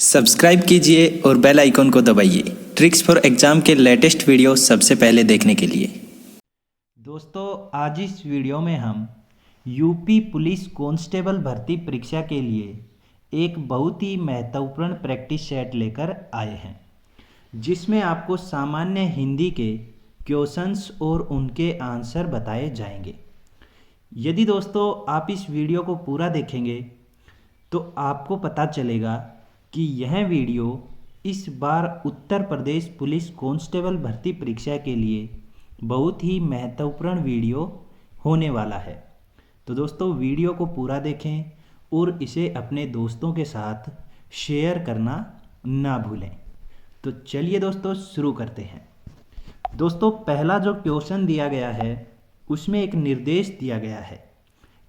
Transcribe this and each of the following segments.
Subscribe कीजिए और bell icon को दबाइए ट्रिक्स फॉर एग्जाम के लेटेस्ट वीडियो सबसे पहले देखने के लिए। दोस्तों, आज इस वीडियो में हम यूपी पुलिस कांस्टेबल भर्ती परीक्षा के लिए एक बहुत ही महत्वपूर्ण प्रैक्टिस सेट लेकर आए हैं, जिसमें आपको सामान्य हिंदी के क्वेश्चंस और उनके आंसर बताए जाएंगे। यदि दोस्तों आप इस वीडियो को पूरा देखेंगे तो आपको पता चलेगा कि यह वीडियो इस बार उत्तर प्रदेश पुलिस कांस्टेबल भर्ती परीक्षा के लिए बहुत ही महत्वपूर्ण वीडियो होने वाला है। तो दोस्तों वीडियो को पूरा देखें और इसे अपने दोस्तों के साथ शेयर करना ना भूलें। तो चलिए दोस्तों शुरू करते हैं। दोस्तों पहला जो क्वेश्चन दिया गया है उसमें एक निर्देश दिया गया है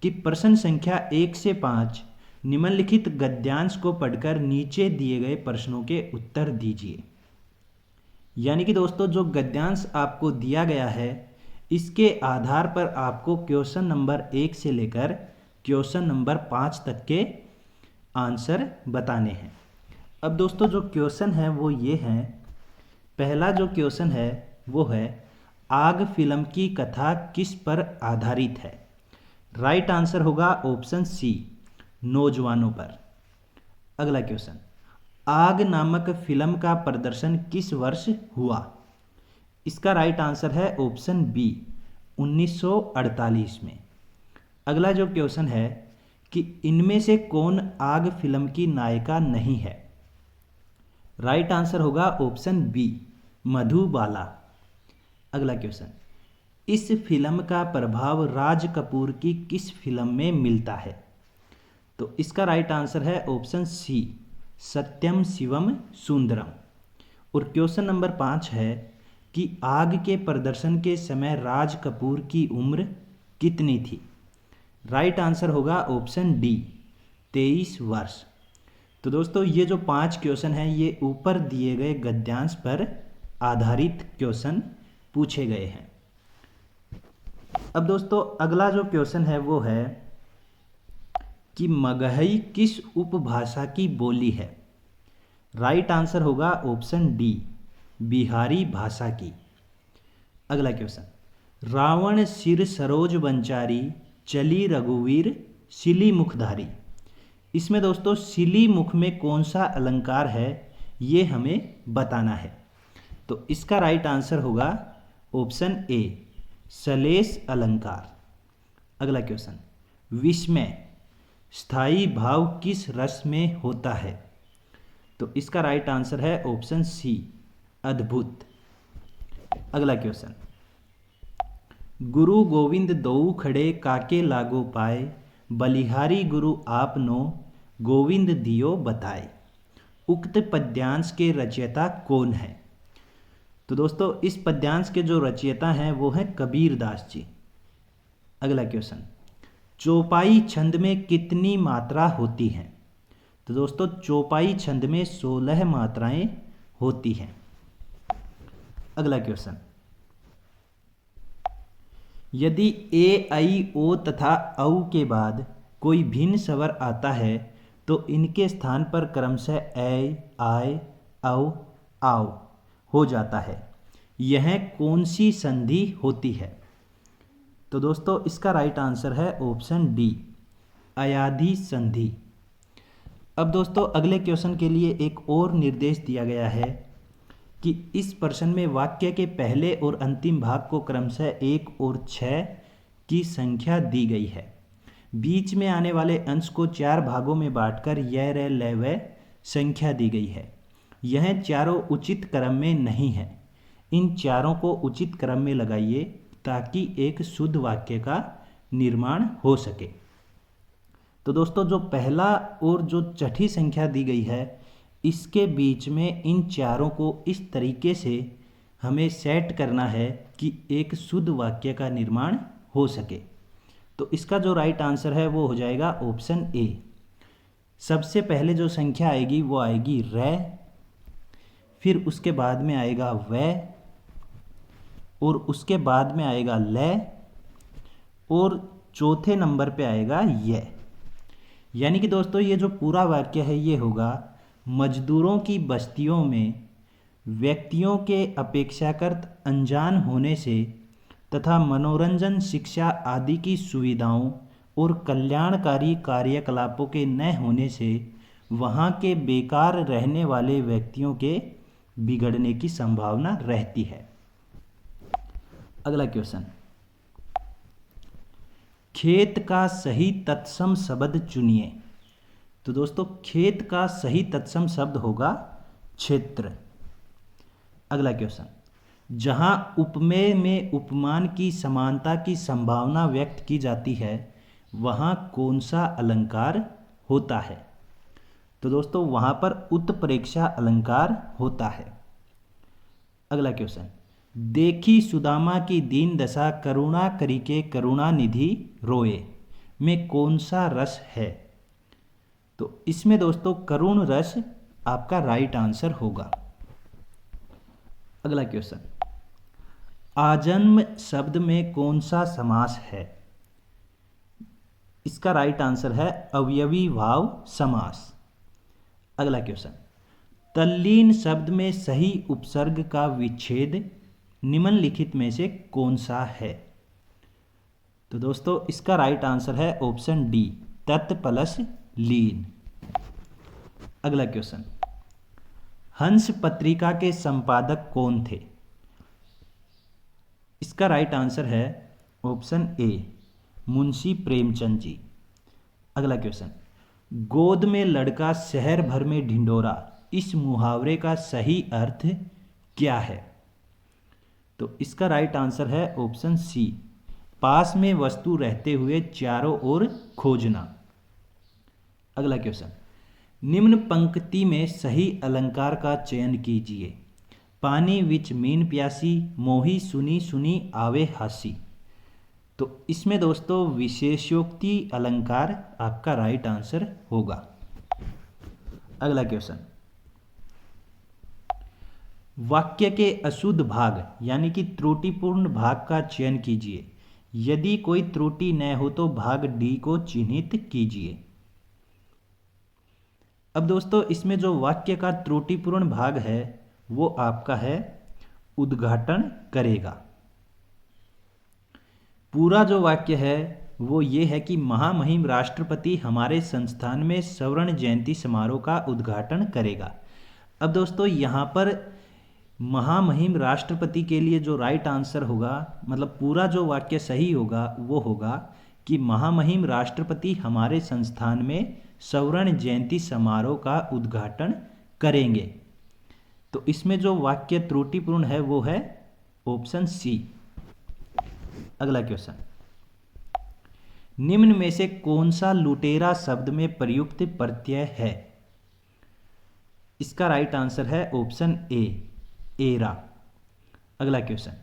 कि प्रश्न संख्या 1 से 5 निम्नलिखित गद्यांश को पढ़कर नीचे दिए गए प्रश्नों के उत्तर दीजिए। यानी कि दोस्तों जो गद्यांश आपको दिया गया है इसके आधार पर आपको क्वेश्चन नंबर 1 से लेकर क्वेश्चन नंबर 5 तक के आंसर बताने हैं। अब दोस्तों जो क्वेश्चन है वो ये हैं। पहला जो क्वेश्चन है वो है, आग फिल्म की कथा किस पर आधारित है? राइट आंसर होगा ऑप्शन सी, नौजवानों पर। अगला क्वेश्चन, आग नामक फिल्म का प्रदर्शन किस वर्ष हुआ? इसका राइट आंसर है ऑप्शन बी, 1948 में। अगला जो क्वेश्चन है कि इनमें से कौन आग फिल्म की नायिका नहीं है? राइट आंसर होगा ऑप्शन बी, मधुबाला। अगला क्वेश्चन, इस फिल्म का प्रभाव राज कपूर की किस फिल्म में मिलता है? तो इसका राइट आंसर है ऑप्शन सी, सत्यम शिवम सुंदरम। और क्वेश्चन नंबर 5 है कि आग के प्रदर्शन के समय राज कपूर की उम्र कितनी थी? राइट आंसर होगा ऑप्शन डी, 23 वर्ष। तो दोस्तों ये जो 5 क्वेश्चन हैं ये ऊपर दिए गए गद्यांश पर आधारित क्वेश्चन पूछे गए हैं। अब दोस्तों अगला जो क्वेश्चन है वो है कि मगही किस उपभाषा की बोली है? राइट आंसर होगा ऑप्शन डी, बिहारी भाषा की। अगला क्वेश्चन, रावण सिर सरोज वंचारी चली रघुवीर सिली मुखधारी। इसमें दोस्तों सिली मुख में कौन सा अलंकार है ये हमें बताना है। तो इसका राइट आंसर होगा ऑप्शन ए, सलेश अलंकार। अगला क्वेश्चन, विस्मय स्थायी भाव किस रस में होता है? तो इसका राइट आंसर है ऑप्शन सी, अद्भुत। अगला क्वेश्चन, गुरु गोविंद दोऊ खड़े काके लागो पाए बलिहारी गुरु आपनो गोविंद दियो बताए। उक्त पद्यांश के रचयिता कौन है? तो दोस्तों इस पद्यांश के जो रचयिता हैं वो हैं कबीर दास जी। अगला क्वेश्चन, चौपाई छंद में कितनी मात्रा होती हैं? तो दोस्तों चौपाई छंद में 16 मात्राएं होती हैं। अगला क्वेश्चन, यदि ए आई ओ तथा औ के बाद कोई भिन्न स्वर आता है तो इनके स्थान पर क्रमशः ऐ, आय, औ, आओ हो जाता है। यह कौन सी संधि होती है? तो दोस्तों इसका राइट आंसर है ऑप्शन डी, अयाधि संधि। अब दोस्तों अगले क्वेश्चन के लिए एक और निर्देश दिया गया है कि इस प्रश्न में वाक्य के पहले और अंतिम भाग को क्रमशः 1 और 6 की संख्या दी गई है। बीच में आने वाले अंश को 4 भागों में बांटकर य, र, ल, व संख्या दी गई है। यह चारों उचित क्रम में नहीं है। इन चारों को उचित क्रम में लगाइए ताकि एक शुद्ध वाक्य का निर्माण हो सके। तो दोस्तों जो पहला और जो छठी संख्या दी गई है इसके बीच में इन चारों को इस तरीके से हमें सेट करना है कि एक शुद्ध वाक्य का निर्माण हो सके। तो इसका जो राइट आंसर है वो हो जाएगा ऑप्शन ए। सबसे पहले जो संख्या आएगी वो आएगी र, फिर उसके बाद में आएगा व, और उसके बाद में आएगा ल, और चौथे नंबर पे आएगा य। यानी कि दोस्तों ये जो पूरा वाक्य है ये होगा मजदूरों की बस्तियों में व्यक्तियों के अपेक्षाकृत अनजान होने से तथा मनोरंजन, शिक्षा आदि की सुविधाओं और कल्याणकारी कार्यकलापों के न होने से वहाँ के बेकार रहने वाले व्यक्तियों के बिगड़ने की संभावना रहती है। अगला क्वेश्चन, खेत का सही तत्सम शब्द चुनिए। तो दोस्तों खेत का सही तत्सम शब्द होगा क्षेत्र। अगला क्वेश्चन, जहां उपमेय में उपमान की समानता की संभावना व्यक्त की जाती है वहां कौन सा अलंकार होता है? तो दोस्तों वहां पर उत्प्रेक्षा अलंकार होता है। अगला क्वेश्चन, देखी सुदामा की दीन दशा करुणा करिके करुणानिधि रोए में कौन सा रस है? तो इसमें दोस्तों करुण रस आपका राइट आंसर होगा। अगला क्वेश्चन, आजन्म शब्द में कौन सा समास है? इसका राइट आंसर है अवयवी भाव समास। अगला क्वेश्चन, तल्लीन शब्द में सही उपसर्ग का विच्छेद निम्नलिखित में से कौन सा है? तो दोस्तों इसका राइट आंसर है ऑप्शन डी, तत् प्लस लीन। अगला क्वेश्चन, हंस पत्रिका के संपादक कौन थे? इसका राइट आंसर है ऑप्शन ए, मुंशी प्रेमचंद जी। अगला क्वेश्चन, गोद में लड़का शहर भर में ढिंढोरा, इस मुहावरे का सही अर्थ क्या है? तो इसका राइट आंसर है ऑप्शन सी, पास में वस्तु रहते हुए चारों ओर खोजना। अगला क्वेश्चन, निम्न पंक्ति में सही अलंकार का चयन कीजिए। पानी विच मीन प्यासी, मोही सुनी सुनी आवे हासी। तो इसमें दोस्तों विशेषोक्ति अलंकार आपका राइट आंसर होगा। अगला क्वेश्चन, वाक्य के अशुद्ध भाग यानी कि त्रुटिपूर्ण भाग का चयन कीजिए। यदि कोई त्रुटि न हो तो भाग डी को चिन्हित कीजिए। अब दोस्तों इसमें जो वाक्य का त्रुटिपूर्ण भाग है वो आपका है उद्घाटन करेगा। पूरा जो वाक्य है वो ये है कि महामहिम राष्ट्रपति हमारे संस्थान में स्वर्ण जयंती समारोह का उद्घाटन करेगा। अब दोस्तों यहाँ पर महामहिम राष्ट्रपति के लिए जो राइट आंसर होगा, मतलब पूरा जो वाक्य सही होगा वो होगा कि महामहिम राष्ट्रपति हमारे संस्थान में स्वर्ण जयंती समारोह का उद्घाटन करेंगे। तो इसमें जो वाक्य त्रुटिपूर्ण है वो है ऑप्शन सी। अगला क्वेश्चन, निम्न में से कौन सा लुटेरा शब्द में प्रयुक्त प्रत्यय है? इसका राइट आंसर है ऑप्शन ए, एरा। अगला क्वेश्चन,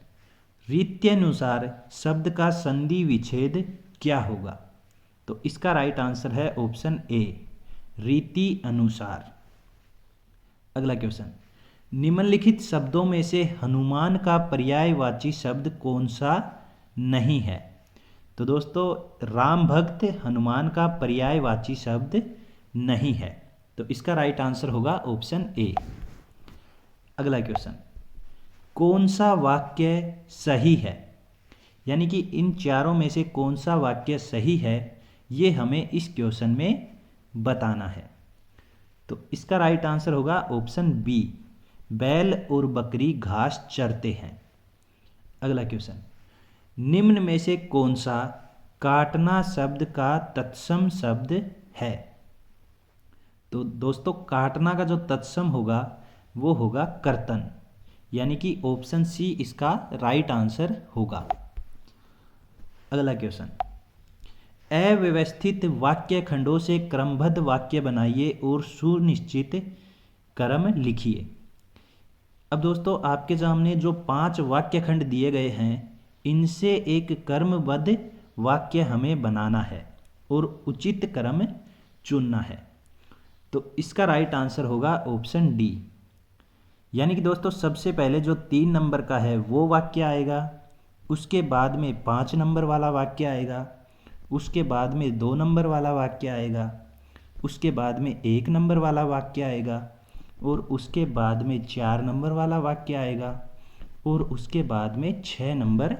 रीत्यनुसार शब्द का संधि विच्छेद क्या होगा? तो इसका राइट आंसर है ऑप्शन ए, रीति अनुसार। अगला क्वेश्चन, निम्नलिखित शब्दों में से हनुमान का पर्यायवाची शब्द कौन सा नहीं है? तो दोस्तों राम भक्त हनुमान का पर्यायवाची शब्द नहीं है, तो इसका राइट आंसर होगा ऑप्शन ए। अगला क्वेश्चन, कौन सा वाक्य सही है? यानी कि इन चारों में से कौन सा वाक्य सही है ये हमें इस क्वेश्चन में बताना है। तो इसका राइट आंसर होगा ऑप्शन बी, बैल और बकरी घास चरते हैं। अगला क्वेश्चन, निम्न में से कौन सा काटना शब्द का तत्सम शब्द है? तो दोस्तों काटना का जो तत्सम होगा वो होगा कर्तन, यानी कि ऑप्शन सी इसका राइट आंसर होगा। अगला क्वेश्चन, अव्यवस्थित वाक्य खंडों से क्रमबद्ध वाक्य बनाइए और सुनिश्चित क्रम लिखिए। अब दोस्तों आपके सामने जो 5 वाक्य खंड दिए गए हैं इनसे एक क्रमबद्ध वाक्य हमें बनाना है और उचित क्रम चुनना है। तो इसका राइट आंसर होगा ऑप्शन डी, यानी कि दोस्तों सबसे पहले जो 3 नंबर का है वो वाक्य आएगा, उसके बाद में 5 नंबर वाला वाक्य आएगा, उसके बाद में 2 नंबर वाला वाक्य आएगा, उसके बाद में 1 नंबर वाला वाक्य आएगा, और उसके बाद में 4 नंबर वाला वाक्य आएगा, और उसके बाद में 6 नंबर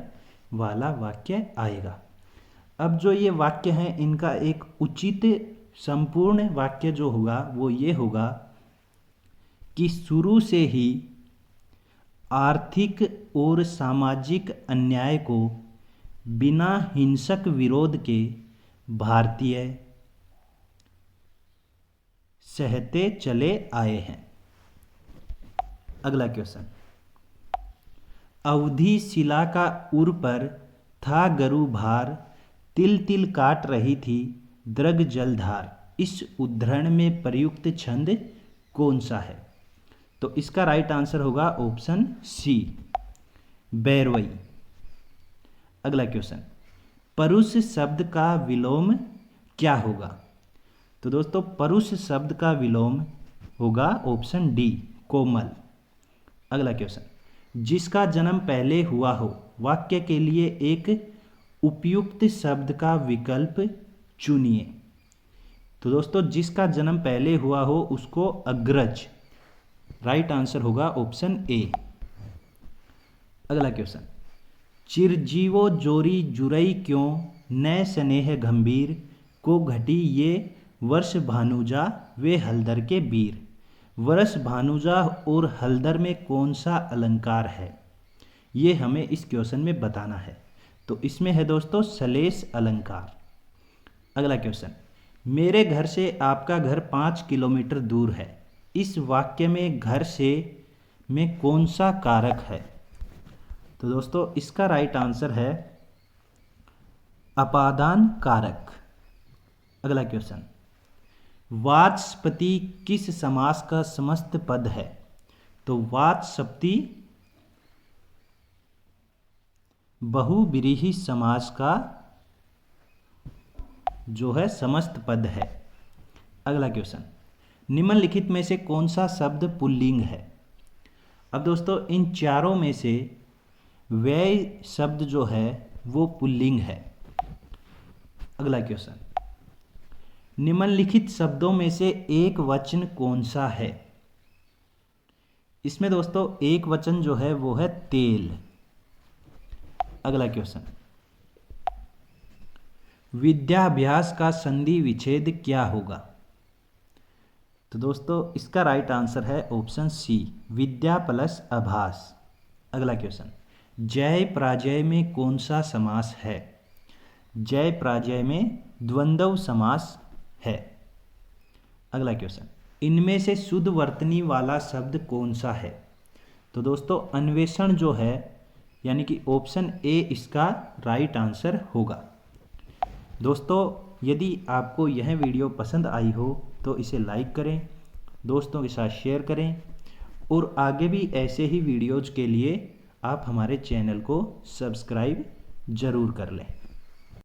वाला वाक्य आएगा। अब जो ये वाक्य हैं इनका एक उचित संपूर्ण वाक्य जो होगा वो ये होगा कि शुरू से ही आर्थिक और सामाजिक अन्याय को बिना हिंसक विरोध के भारतीय सहते चले आए हैं। अगला क्वेश्चन, अवधि शिला का उर पर था गरु भार, तिल तिल काट रही थी द्रग जलधार। इस उद्धरण में प्रयुक्त छंद कौन सा है? तो इसका राइट आंसर होगा ऑप्शन सी, बैरवई। अगला क्वेश्चन, परुष शब्द का विलोम क्या होगा? तो दोस्तों परुष शब्द का विलोम होगा ऑप्शन डी, कोमल। अगला क्वेश्चन, जिसका जन्म पहले हुआ हो वाक्य के लिए एक उपयुक्त शब्द का विकल्प चुनिए। तो दोस्तों जिसका जन्म पहले हुआ हो उसको अग्रज, राइट आंसर होगा ऑप्शन ए। अगला क्वेश्चन, चिरजीवो जोरी जुरई क्यों, नए स्नेह गंभीर, को घटी ये वर्ष भानुजा वे हलदर के वीर। वर्ष भानुजा और हलदर में कौन सा अलंकार है, ये हमें इस क्वेश्चन में बताना है। तो इसमें है दोस्तों सलेश अलंकार। अगला क्वेश्चन, मेरे घर से आपका घर 5 किलोमीटर दूर है। इस वाक्य में घर से में कौन सा कारक है? तो दोस्तों इसका राइट आंसर है अपादान कारक। अगला क्वेश्चन, वाचस्पति किस समास का समस्त पद है? तो वाचस्पति बहुव्रीहि समास का जो है समस्त पद है। अगला क्वेश्चन, निम्नलिखित में से कौन सा शब्द पुल्लिंग है? अब दोस्तों इन चारों में से व्यय शब्द जो है वो पुल्लिंग है। अगला क्वेश्चन, निम्नलिखित शब्दों में से एक वचन कौन सा है? इसमें दोस्तों एक वचन जो है वो है तेल। अगला क्वेश्चन, विद्याभ्यास का संधि विच्छेद क्या होगा? तो दोस्तों इसका राइट आंसर है ऑप्शन सी, विद्या प्लस आभास। अगला क्वेश्चन, जय पराजय में कौन सा समास है? जय पराजय में द्वंद्व समास है। अगला क्वेश्चन, इनमें से शुद्ध वर्तनी वाला शब्द कौन सा है? तो दोस्तों अन्वेषण जो है यानी कि ऑप्शन ए इसका राइट आंसर होगा। दोस्तों यदि आपको यह वीडियो पसंद आई हो तो इसे लाइक करें, दोस्तों के साथ शेयर करें, और आगे भी ऐसे ही वीडियोज़ के लिए आप हमारे चैनल को सब्सक्राइब ज़रूर कर लें।